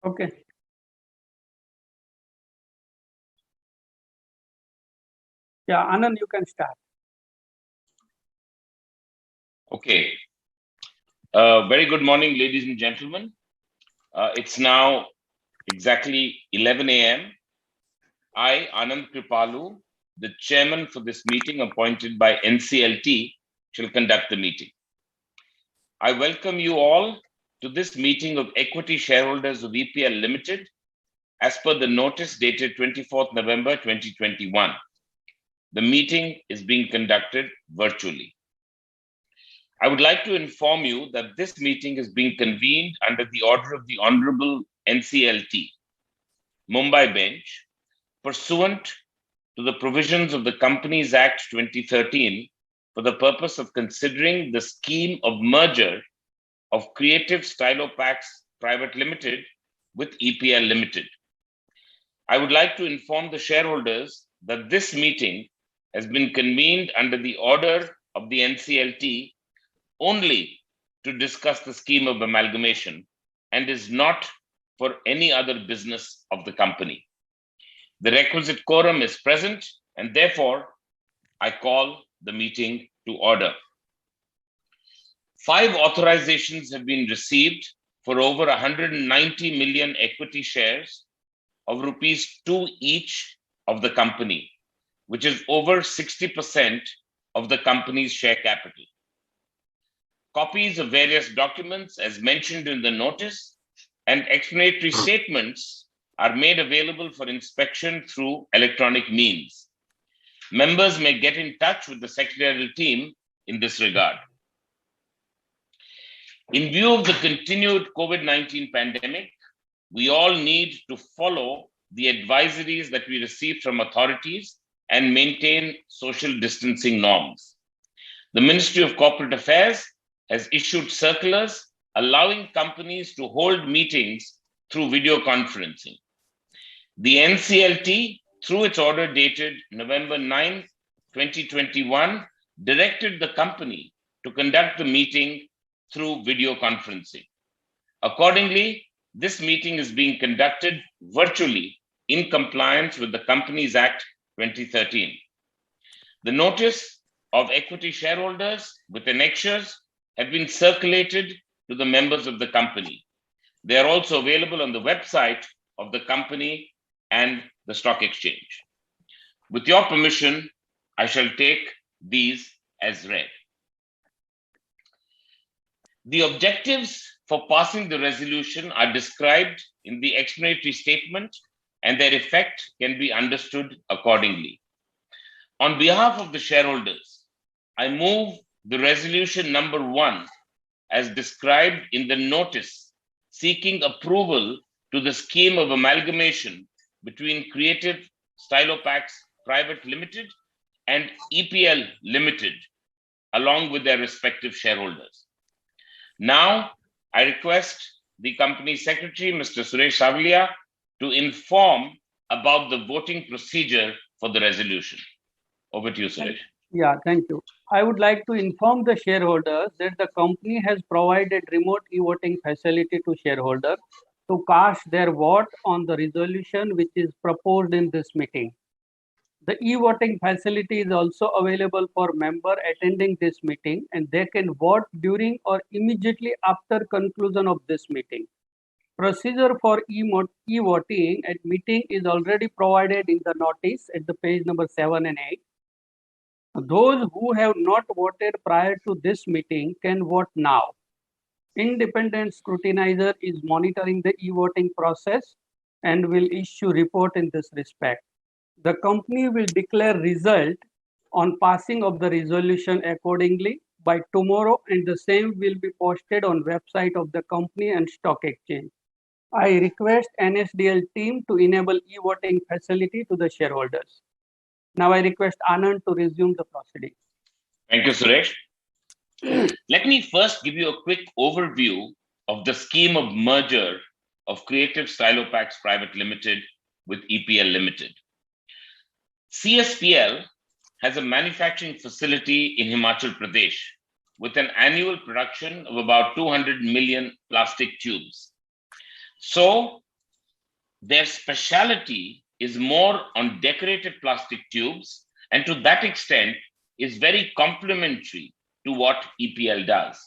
Okay. Yeah, Anand, you can start. Okay. Very good morning, ladies and gentlemen. It's now exactly 11 a.m. I, Anand Kripalu, the chairman for this meeting appointed by NCLT, shall conduct the meeting. I welcome you all to this meeting of equity shareholders of EPL Limited as per the notice dated 24th November 2021. The meeting is being conducted virtually. I would like to inform you that this meeting is being convened under the order of the Honorable NCLT, Mumbai Bench, pursuant to the provisions of the Companies Act 2013 for the purpose of considering the scheme of merger of Creative Stylopax Private Limited with EPL Limited. I would like to inform the shareholders that this meeting has been convened under the order of the NCLT only to discuss the scheme of amalgamation and is not for any other business of the company. The requisite quorum is present, and therefore I call the meeting to order. 5 authorizations have been received for over 190 million equity shares of rupees 2 each of the company, which is over 60% of the company's share capital. Copies of various documents as mentioned in the notice and explanatory statements are made available for inspection through electronic means. Members may get in touch with the secretarial team in this regard. In view of the continued COVID-19 pandemic, we all need to follow the advisories that we receive from authorities and maintain social distancing norms. The Ministry of Corporate Affairs has issued circulars allowing companies to hold meetings through video conferencing. The NCLT, through its order dated November 9, 2021, directed the company to conduct the meeting through video conferencing. Accordingly, this meeting is being conducted virtually in compliance with the Companies Act 2013. The notice of equity shareholders with annexures have been circulated to the members of the company. They are also available on the website of the company and the stock exchange. With your permission, I shall take these as read. The objectives for passing the resolution are described in the explanatory statement, and their effect can be understood accordingly. On behalf of the shareholders, I move the resolution number 1 as described in the notice seeking approval to the scheme of amalgamation between Creative Stylopax Private Limited and EPL Limited, along with their respective shareholders. Now, I request the company secretary, Mr. Suresh Savaliya, to inform about the voting procedure for the resolution. Over to you, Suresh. Yeah, thank you. I would like to inform the shareholders that the company has provided remote e-voting facility to shareholders to cast their vote on the resolution which is proposed in this meeting. The e-voting facility is also available for members attending this meeting, and they can vote during or immediately after conclusion of this meeting. Procedure for e-voting at meeting is already provided in the notice at the page number 7 and 8. Those who have not voted prior to this meeting can vote now. Independent scrutinizer is monitoring the e-voting process and will issue report in this respect. The company will declare result on passing of the resolution accordingly by tomorrow, and the same will be posted on website of the company and stock exchange. I request NSDL team to enable e-voting facility to the shareholders. Now I request Anand to resume the proceedings. Thank you, Suresh. Let me first give you a quick overview of the scheme of merger of Creative Stylopax Private Limited with EPL Limited. CSPL has a manufacturing facility in Himachal Pradesh with an annual production of about 200 million plastic tubes. So, their specialty is more on decorated plastic tubes, and to that extent is very complementary to what EPL does.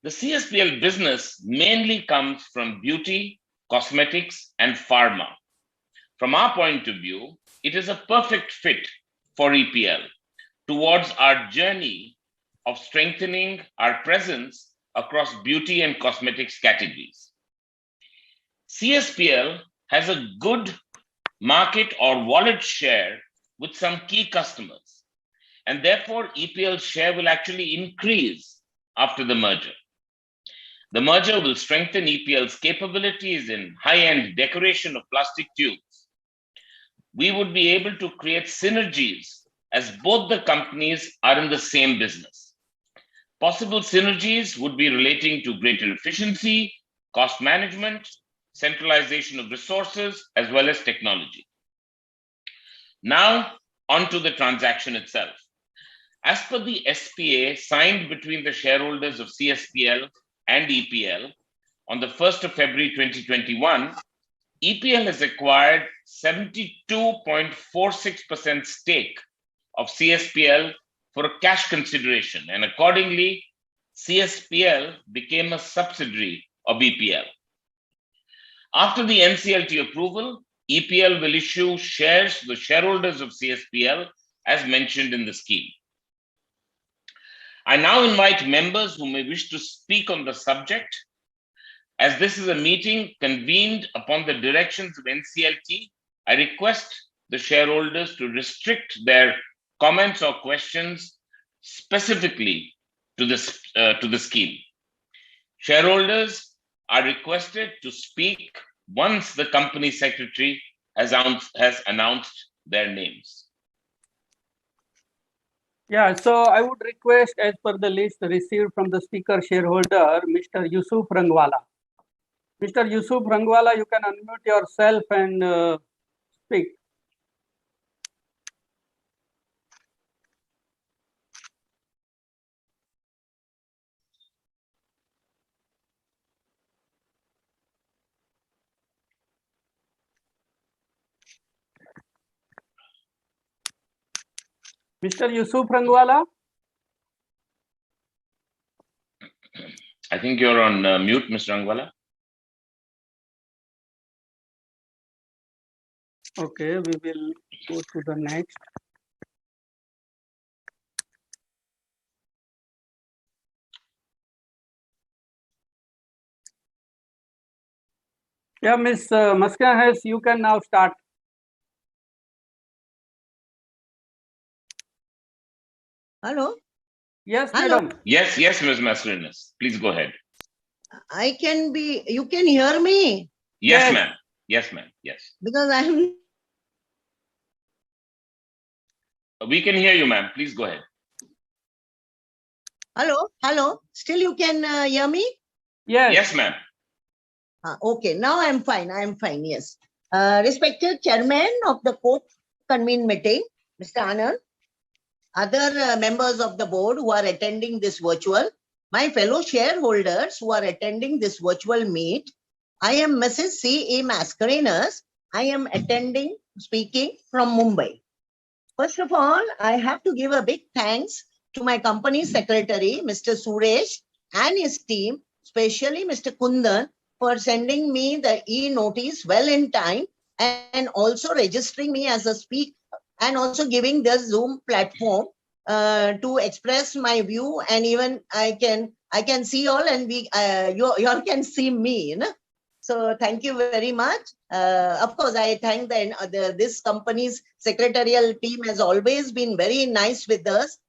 The CSPL business mainly comes from beauty, cosmetics, and pharma. From our point of view, it is a perfect fit for EPL towards our journey of strengthening our presence across beauty and cosmetics categories. CSPL has a good market or wallet share with some key customers, and therefore EPL's share will actually increase after the merger. The merger will strengthen EPL's capabilities in high-end decoration of plastic tubes. We would be able to create synergies as both the companies are in the same business. Possible synergies would be relating to greater efficiency, cost management, centralization of resources, as well as technology. Now, on to the transaction itself. As per the SPA signed between the shareholders of CSPL and EPL on the 1st of February 2021, EPL has acquired 72.46% stake of CSPL for a cash consideration, and accordingly, CSPL became a subsidiary of EPL. After the NCLT approval, EPL will issue shares to the shareholders of CSPL as mentioned in the scheme. I now invite members who may wish to speak on the subject. As this is a meeting convened upon the directions of NCLT, I request the shareholders to restrict their comments or questions specifically to the scheme. Shareholders are requested to speak once the company secretary has announced their names. Yeah, so I would request, as per the list received from the speaker shareholder, Mr. Yusuf Rangwala. Mr. Yusuf Rangwala, you can unmute yourself and speak. Mr. Yusuf Rangwala? I think you're on mute, Mr. Rangwala. Okay, we will go to the next. Yeah, Ms. Mascares, you can now start. Hello? Yes, Hello. madam. Yes, Ms. Mascarenhas. Please go ahead. You can hear me? Yes, Yes. ma'am. Yes, ma'am. Yes. Because I'm... We can hear you, ma'am. Please go ahead. Hello? Still you can hear me? Yes. Yes, ma'am. Okay, now I'm fine, yes. Respected Chairman of the Court Convened meeting, Mr. Anand, other members of the board who are attending this virtual, my fellow shareholders who are attending this virtual meet, I am Mrs. C. A. Mascarenhas. I am speaking from Mumbai. First of all, I have to give a big thanks to my company secretary, Mr. Suresh, and his team, especially Mr. Kundan, for sending me the e-notice well in time and also registering me as a speaker and also giving the Zoom platform to express my view, and even I can see all, and you all can see me, you know? So thank you very much. Of course, I thank this company's secretarial team has always been very nice with us.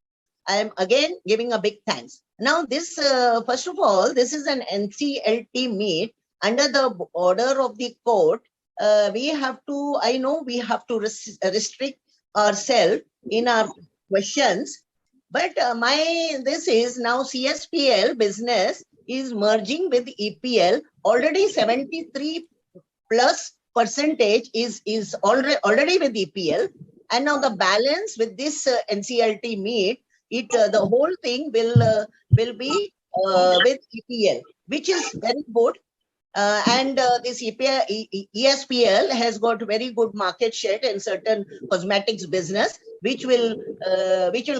I am again giving a big thanks. Now this, first of all, this is an NCLT meet under the order of the court. We have to restrict ourselves in our questions. But this is now CSPL business is merging with EPL. Already 73+ percentage is already with EPL, and now the balance with this NCLT meet, the whole thing will be with EPL, which is very good. And this ESPL has got very good market share in certain cosmetics business, which will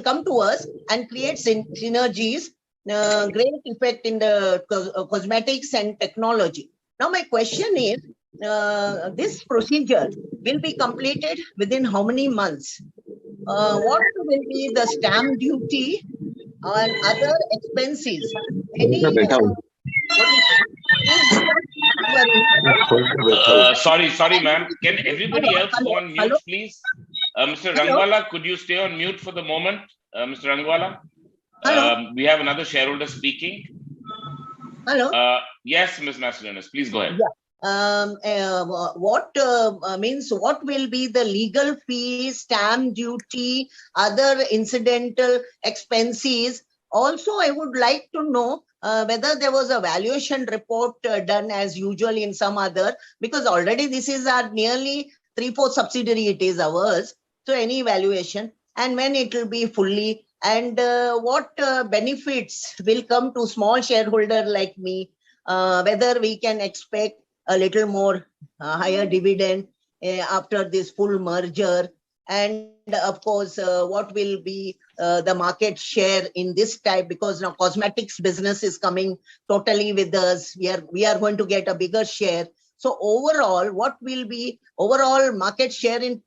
come to us and create synergies, great effect in the cosmetics and technology. Now, my question is, this procedure will be completed within how many months? What will be the stamp duty and other expenses? Any what is you are in- Sorry, ma'am. Can Hello, everybody else go on hello, mute, please? Mr. hello, Rangwala, could you stay on mute for the moment? Mr. Rangwala, hello, we have another shareholder speaking. hello. Yes, Ms. Mascarenhas, please go ahead. Yeah. What means what will be the legal fees, stamp duty, other incidental expenses? Also, I would like to know whether there was a valuation report done as usual in some other, because already this is our nearly 3/4 subsidiary, it is ours. So any valuation, and when it will be fully, and what benefits will come to small shareholder like me, whether we can expect a little more higher dividend after this full merger, and of course what will be the market share in this type, because now cosmetics business is coming totally with us. We are going to get a bigger share. So overall, what will be overall market share in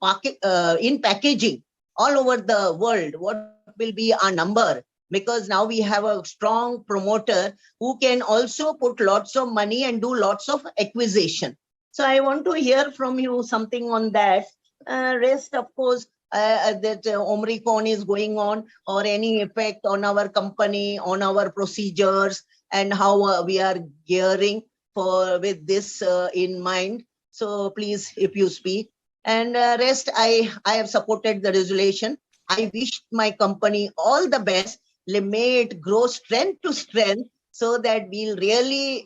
packaging all over the world? What will be our number? Because now we have a strong promoter who can also put lots of money and do lots of acquisition. So I want to hear from you something on that. Rest, of course, that Omicron is going on, or any effect on our company, on our procedures, and how we are gearing for with this in mind. So please, if you speak. And rest, I have supported the resolution. I wish my company all the best. May it grow strength to strength, so that we'll really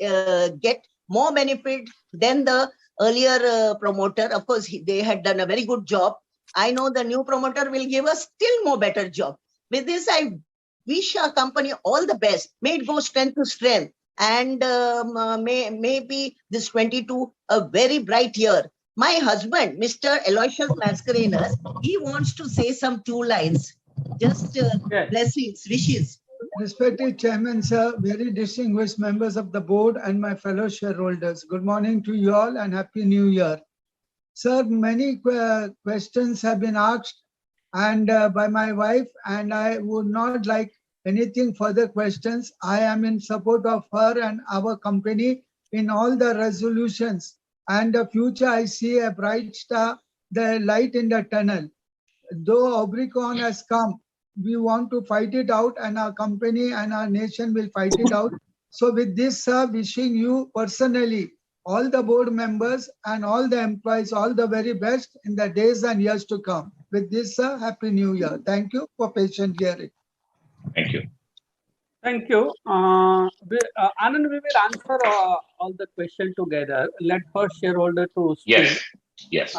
get more benefit than the earlier promoter. Of course, they had done a very good job. I know the new promoter will give us still more better job. With this, I wish our company all the best. May it go strength to strength. And maybe this 22 a very bright year. My husband, Mr. Aloysius Mascarenhas, he wants to say some 2 lines. Just Yes. blessings, wishes. Respected Chairman, sir, very distinguished members of the board and my fellow shareholders. Good morning to you all and Happy New Year. Sir, many questions have been asked and by my wife, and I would not like anything further questions. I am in support of her and our company in all the resolutions, and the future I see a bright star, the light in the tunnel. Though Omicron has come, we want to fight it out, and our company and our nation will fight it out. So with this, sir, wishing you personally, all the board members and all the employees, all the very best in the days and years to come. With this, sir, Happy New Year. Thank you for patient hearing. Thank you. Thank you. Anand, we will answer all the questions together. Let first shareholder to speak. Yes, yes.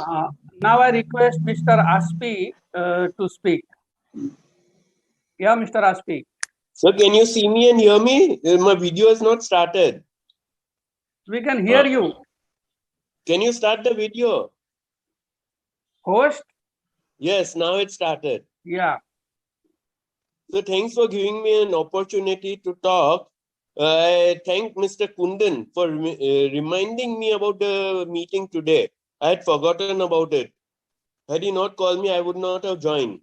Now I request Mr. Aspi to speak. Yeah, Mr. Aspi. Sir, can you see me and hear me? My video has not started. We can hear you. Can you start the video? Host? Yes, now it started. Yeah. So thanks for giving me an opportunity to talk. I thank Mr. Kundan for reminding me about the meeting today. I had forgotten about it. Had he not called me, I would not have joined.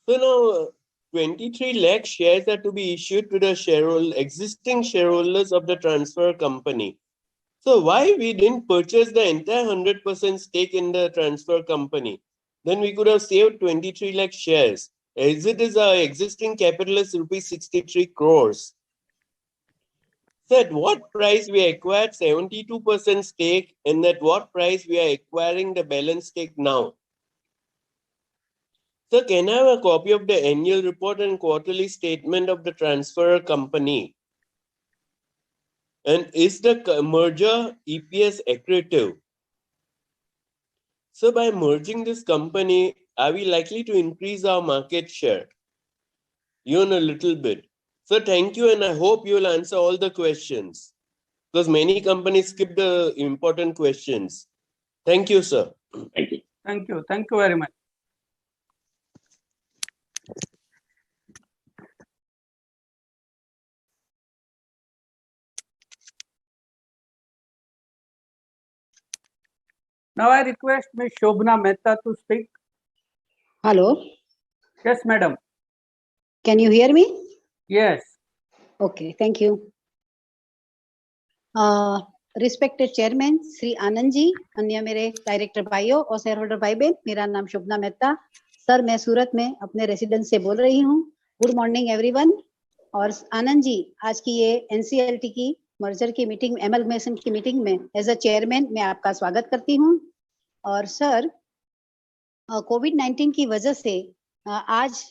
So now 23 lakh shares are to be issued to the existing shareholders of the transfer company. So why we didn't purchase the entire 100% stake in the transfer company? Then we could have saved 23 lakh shares. As it is, our existing capital is rupees 63 crores. So at what price we acquired 72% stake, and at what price we are acquiring the balance stake now? So can I have a copy of the annual report and quarterly statement of the transfer company? And is the merger EPS accretive? So by merging this company, are we likely to increase our market share? Even a little bit. So thank you, and I hope you will answer all the questions. because many companies skip the important questions. Thank you, sir. Thank you. Thank you. Thank you very much. Now I request Ms. Shobna Mehta to speak. Hello, Yes, madam. can you hear me? Yes. Okay, thank you. Respected Chairman Shri Anand ji, अन्य मेरे director भाइयों और share holder भाई बहन, मेरा नाम शोभना Mehta. Sir, मैं सूरत में अपने रेसिडेंस से बोल रही हूँ। Good morning everyone. और आनंद जी, आज की ये एनसीएलटी की मर्जर की मीटिंग, एमलगमेशन की मीटिंग में एज अ चेयरमैन मैं आपका स्वागत करती हूँ। और सर, कोविड-19 की वजह से आज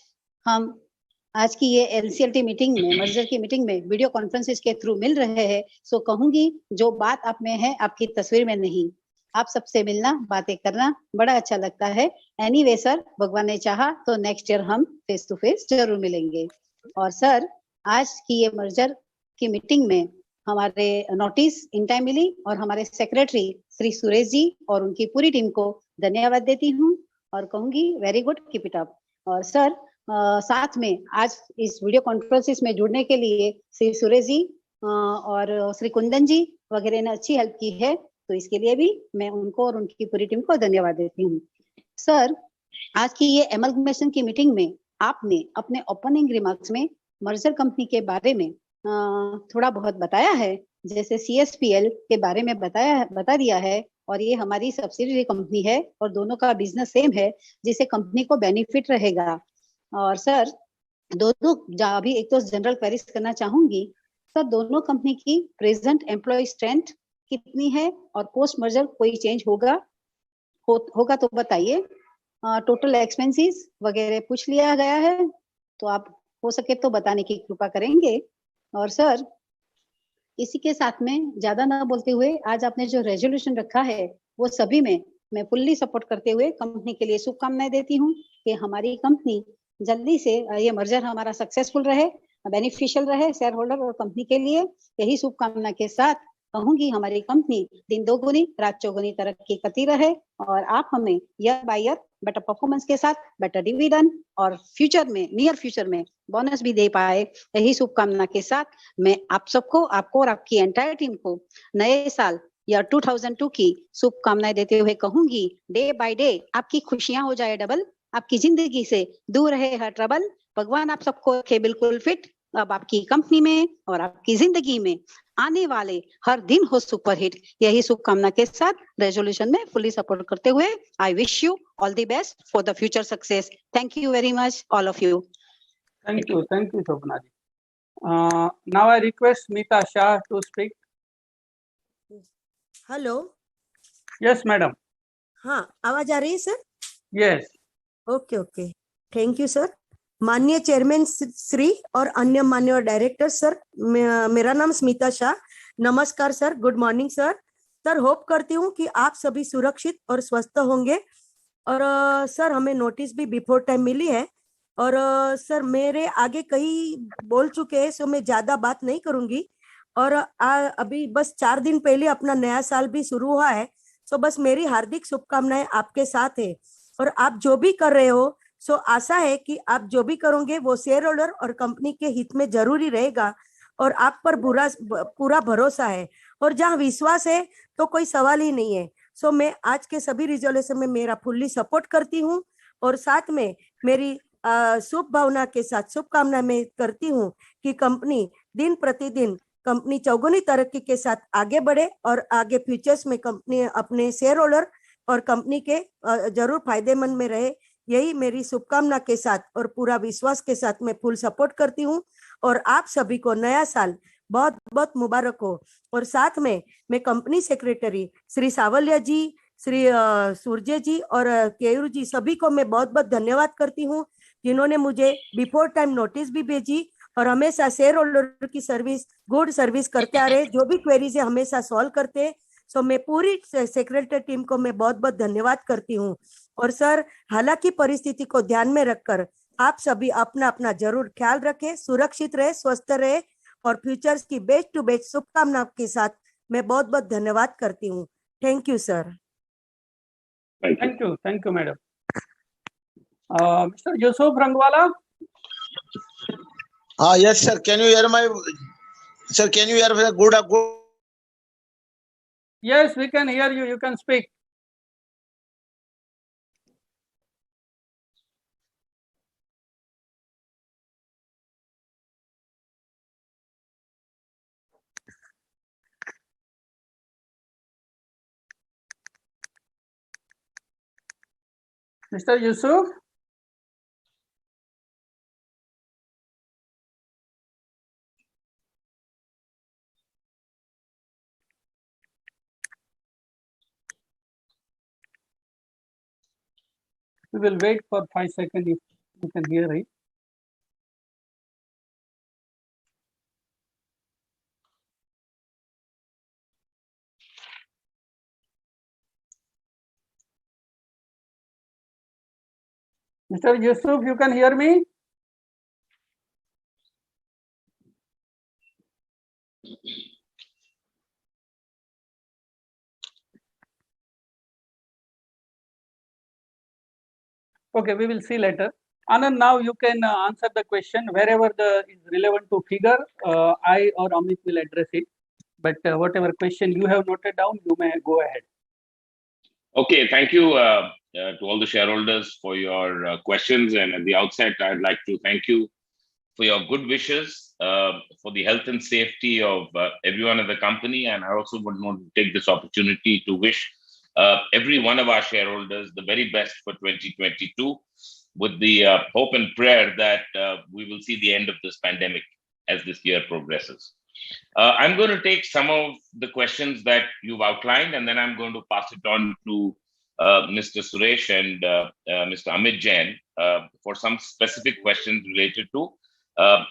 की ये एनसीएलटी मीटिंग में, मर्जर की मीटिंग में वीडियो कॉन्फ्रेंसेस के थ्रू मिल रहे हैं। सो कहूंगी, जो बात आप में है आपकी तस्वीर में नहीं। आप सबसे मिलना, बातें करना बड़ा अच्छा लगता है। एनीवे सर, भगवान ने चाहा तो नेक्स्ट ईयर हम फेस टू फेस जरूर मिलेंगे। और सर, आज की ये मर्जर की मीटिंग में हमारे नोटिस इन टाइम मिली और हमारे सेक्रेटरी श्री सुरेश जी और उनकी पूरी टीम को धन्यवाद देती हूँ और कहूंगी very good, keep it up. और सर, साथ में आज इस वीडियो कॉन्फ्रेंसिस में जुड़ने के लिए श्री सुरेश जी और श्री कुंदन जी वगैरह ने अच्छी हेल्प की है, तो इसके लिए भी मैं उनको और उनकी पूरी टीम को धन्यवाद देती हूँ। सर, आज की ये एमलगमेशन की मीटिंग में आपने अपने ओपनिंग रिमार्क्स में मर्जर कंपनी के बारे में थोड़ा बहुत बताया है, जैसे सीएसपीएल के बारे में बता दिया है। और ये हमारी सब्सिडियरी कंपनी है और दोनों का बिजनेस सेम है, जिससे कंपनी को बेनिफिट रहेगा। और सर, दोनों अभी एक तो जनरल क्वेरीज करना चाहूंगी। सर, दोनों कंपनी की प्रेजेंट एम्प्लॉय स्ट्रेंथ कितनी है और पोस्ट मर्जर कोई चेंज होगा तो बताइए। टोटल एक्सपेंसेस वगैरह पूछ लिया गया है, तो आप हो सके तो बताने की कृपा करेंगे। और सर, इसी के साथ में ज्यादा ना बोलते हुए, आज आपने जो रेजोल्यूशन रखा है वो सभी में मैं फुल्ली सपोर्ट करते हुए कंपनी के लिए शुभकामनाएं देती हूँ कि हमारी कंपनी जल्दी से ये मर्जर हमारा सक्सेसफुल रहे, बेनिफिशियल रहे शेयर होल्डर और कंपनी के लिए। यही शुभकामना के साथ कहूंगी, हमारी कंपनी दिन दोगुनी रात चौगुनी तरक्की करती रहे और आप हमें year by year better performance के साथ बेटर डिविडेंड और फ्यूचर में, नियर फ्यूचर में बोनस भी दे पाए। यही शुभकामना के साथ मैं आप सबको, आपको और आपकी एंटायर टीम को नए साल या 2002 की शुभकामनाएं देते हुए कहूंगी, डे बाय डे आपकी खुशियां हो जाए डबल, आपकी जिंदगी से दूर रहे हर ट्रबल। भगवान आप सबको रखे बिल्कुल फिट। अब आपकी कंपनी में और आपकी जिंदगी में आने वाले हर दिन हो सुपरहिट। यही शुभकामना के साथ रेजोल्यूशन में फुली सपोर्ट करते हुए I wish you all the best for the future success. Thank you very much all of you. Thank you, Shobna ji. Now I request Smita Shah to speak. Hello, Yes, madam. हाँ, आवाज आ रही है sir? Yes. Okay okay, thank you sir. माननीय chairman Shri और अन्य माननीय director sir, मेरा नाम स्मिता शाह। नमस्कार sir, good morning sir. Sir, hope करती हूँ कि आप सभी सुरक्षित और स्वस्थ होंगे। और सर, हमें नोटिस भी बिफोर टाइम मिली है और सर मेरे आगे कई बोल चुके हैं, सो मैं ज्यादा बात नहीं करूंगी। और अभी बस 4 दिन पहले अपना नया साल भी शुरू हुआ है, सो बस मेरी हार्दिक शुभकामनाएं आपके साथ है। और आप जो भी कर रहे हो, सो आशा है कि आप जो भी करोगे वो शेयर होल्डर और कंपनी के हित में जरूरी रहेगा और आप पर पूरा भरोसा है। और जहाँ विश्वास है तो कोई सवाल ही नहीं है। सो मैं आज के सभी रिजोल्यूशन में मेरा फुल्ली सपोर्ट करती हूँ और साथ में मेरी शुभ भावना के साथ शुभकामना मैं करती हूँ कि कंपनी दिन प्रतिदिन कंपनी चौगुनी तरक्की के साथ आगे बढ़े और आगे फ्यूचर्स में कंपनी अपने शेयर होल्डर और कंपनी के जरूर फायदेमंद में रहे। यही मेरी शुभकामना के साथ और पूरा विश्वास के साथ मैं फुल सपोर्ट करती हूँ और आप सभी को नया साल बहुत बहुत मुबारक हो। और साथ में मैं कंपनी सेक्रेटरी श्री सावलिया जी, श्री सूर्य जी और केयूर जी, सभी को मैं बहुत बहुत धन्यवाद करती हूँ, जिन्होंने मुझे बिफोर टाइम नोटिस भी भेजी और हमेशा शेयर होल्डर की सर्विस, गुड सर्विस करते आ रहे, जो भी क्वेरीज है हमेशा सॉल्व करते। सो मैं पूरी सेक्रेटरी टीम को मैं बहुत बहुत धन्यवाद करती हूँ। और सर, हालांकि परिस्थिति को ध्यान में रखकर आप सभी अपना अपना जरूर ख्याल रखें, सुरक्षित रहे, स्वस्थ रहे और फ्यूचर्स की बेस्ट टू बेस्ट शुभकामनाओं के साथ मैं बहुत बहुत धन्यवाद करती हूँ। Thank you sir. Thank you. Thank you, madam. Mr. Yusuf Rangwala. Yes, sir. Can you hear my, sir? Can you hear me? Good. Yes, we can hear you. You can speak. Mr. Yusuf. We will wait for 5 seconds if you can hear it. Mr. Yusuf, you can hear me? Okay, we will see later. Anand, now you can answer the question wherever the is relevant to figure. I or Amit will address it. But whatever question you have noted down, you may go ahead. Okay, thank you to all the shareholders for your questions. And at the outset, I'd like to thank you for your good wishes for the health and safety of everyone at the company. And I also would want to take this opportunity to wish every one of our shareholders the very best for 2022, with the hope and prayer that we will see the end of this pandemic as this year progresses. I'm going to take some of the questions that you've outlined, and then I'm going to pass it on to Mr. Suresh and Mr. Amit Jain for some specific questions related to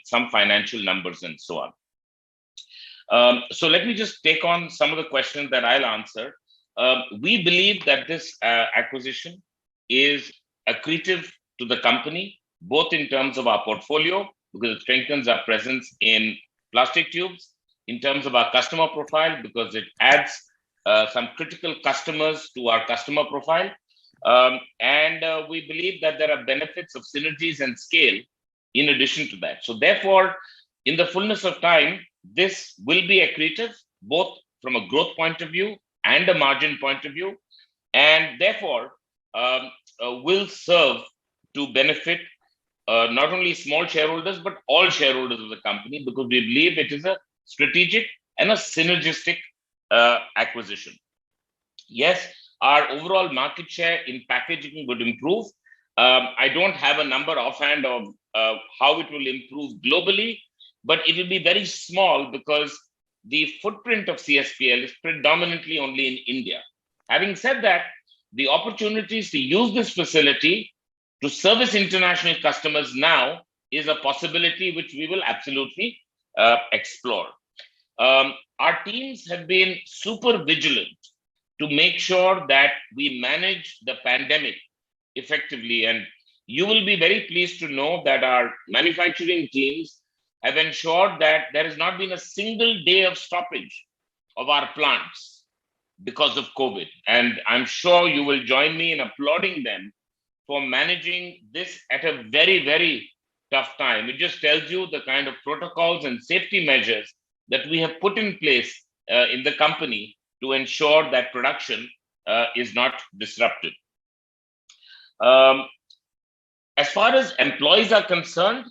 some financial numbers and so on. So let me just take on some of the questions that I'll answer. We believe that this acquisition is accretive to the company, both in terms of our portfolio, because it strengthens our presence in plastic tubes, in terms of our customer profile, because it adds some critical customers to our customer profile. And we believe that there are benefits of synergies and scale in addition to that. So therefore, in the fullness of time, this will be accretive, both from a growth point of view and a margin point of view, and therefore will serve to benefit not only small shareholders, but all shareholders of the company, because we believe it is a strategic and a synergistic acquisition. Yes, our overall market share in packaging would improve. I don't have a number offhand of how it will improve globally, but it will be very small because the footprint of CSPL is predominantly only in India. Having said that, the opportunities to use this facility to service international customers now is a possibility which we will absolutely explore. Our teams have been super vigilant to make sure that we manage the pandemic effectively. And you will be very pleased to know that our manufacturing teams have ensured that there has not been a single day of stoppage of our plants because of COVID. And I'm sure you will join me in applauding them for managing this at a very, very tough time. It just tells you the kind of protocols and safety measures that we have put in place in the company to ensure that production is not disrupted. As far as employees are concerned,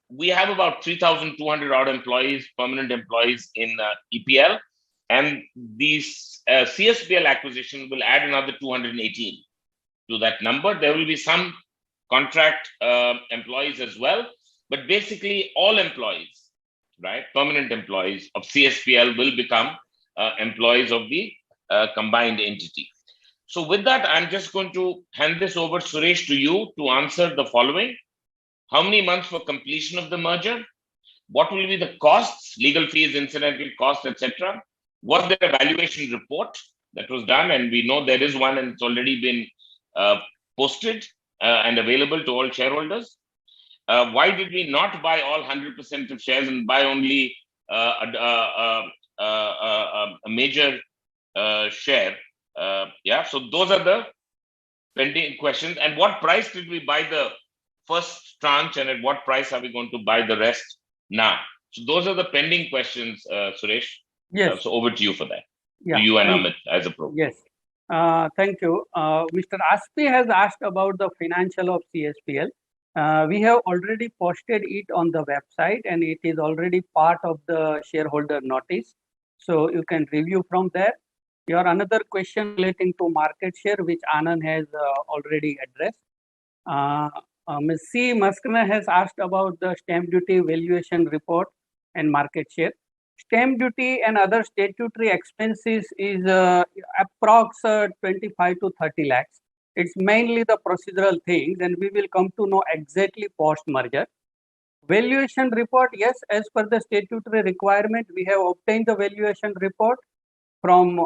we have about 3,200 odd employees, permanent employees in EPL, and these CSPL acquisition will add another 218 to that number. There will be some contract employees as well, but basically all employees, right, permanent employees of CSPL will become employees of the combined entity. So with that, I'm just going to hand this over, Suresh, to you to answer the following. How many months for completion of the merger? What will be the costs, legal fees, incidental costs, etc.? What's the valuation report that was done? And we know there is one and it's already been posted and available to all shareholders. Why did we not buy all 100% of shares and buy only a major share. Yeah, so those are the pending questions. And what price did we buy the first tranche, and at what price are we going to buy the rest now? So those are the pending questions, Suresh. Yes. So over to you for that. Yeah. To you and Amit as appropriate. Yes. Thank you. Mr. Aspi has asked about the financial of CSPL. We have already posted it on the website, and it is already part of the shareholder notice. So you can review from there. Your another question relating to market share, which Anand has already addressed. Ms. C. Maskana has asked about the stamp duty valuation report and market share. Stamp duty and other statutory expenses is approx 25 to 30 lakhs. It's mainly the procedural things, and we will come to know exactly post merger. Valuation report, yes, as per the statutory requirement, we have obtained the valuation report from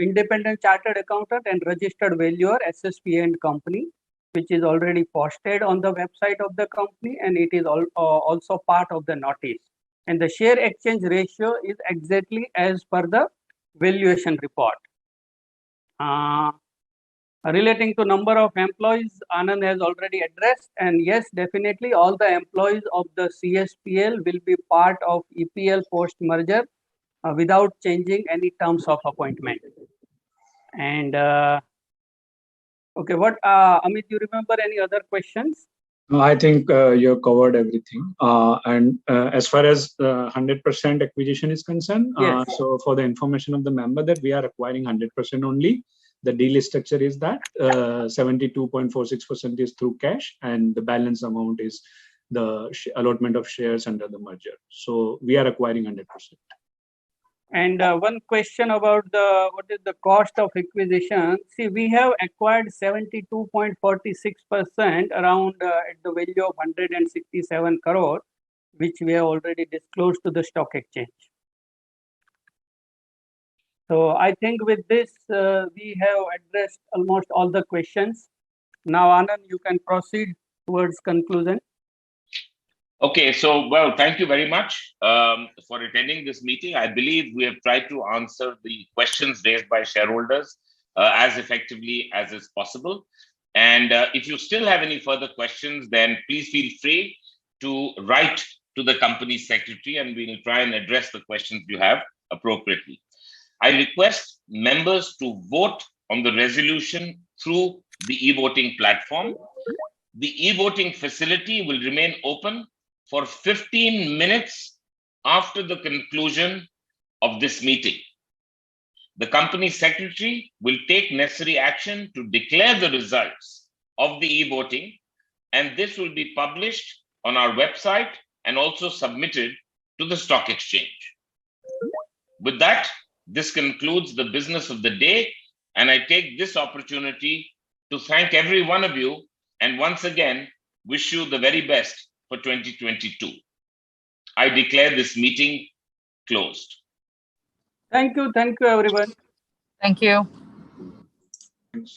independent chartered accountant and registered valuer, SSP and company, which is already posted on the website of the company, and it is also part of the notice. And the share exchange ratio is exactly as per the valuation report. Relating to number of employees, Anand has already addressed, and yes, definitely all the employees of the CSPL will be part of EPL post merger without changing any terms of appointment. And okay, what Amit, you remember any other questions? I think you covered everything. And as far as 100% acquisition is concerned, Yes. So for the information of the member that we are acquiring 100% only, the deal structure is that 72.46% is through cash, and the balance amount is the allotment of shares under the merger. So we are acquiring 100%. And one question about what is the cost of acquisition? See, we have acquired 72.46% around at the value of 167 crore, which we have already disclosed to the stock exchange. So I think with this, we have addressed almost all the questions. Now, Anand, you can proceed towards conclusion. Okay, so, well, thank you very much for attending this meeting. I believe we have tried to answer the questions raised by shareholders as effectively as is possible. And if you still have any further questions, then please feel free to write to the company secretary, and we will try and address the questions you have appropriately. I request members to vote on the resolution through the e-voting platform. The e-voting facility will remain open for 15 minutes after the conclusion of this meeting. The company secretary will take necessary action to declare the results of the e-voting, and this will be published on our website and also submitted to the stock exchange. With that, this concludes the business of the day, and I take this opportunity to thank every one of you, and once again, wish you the very best for 2022. I declare this meeting closed. Thank you everyone. Thank you. Thanks.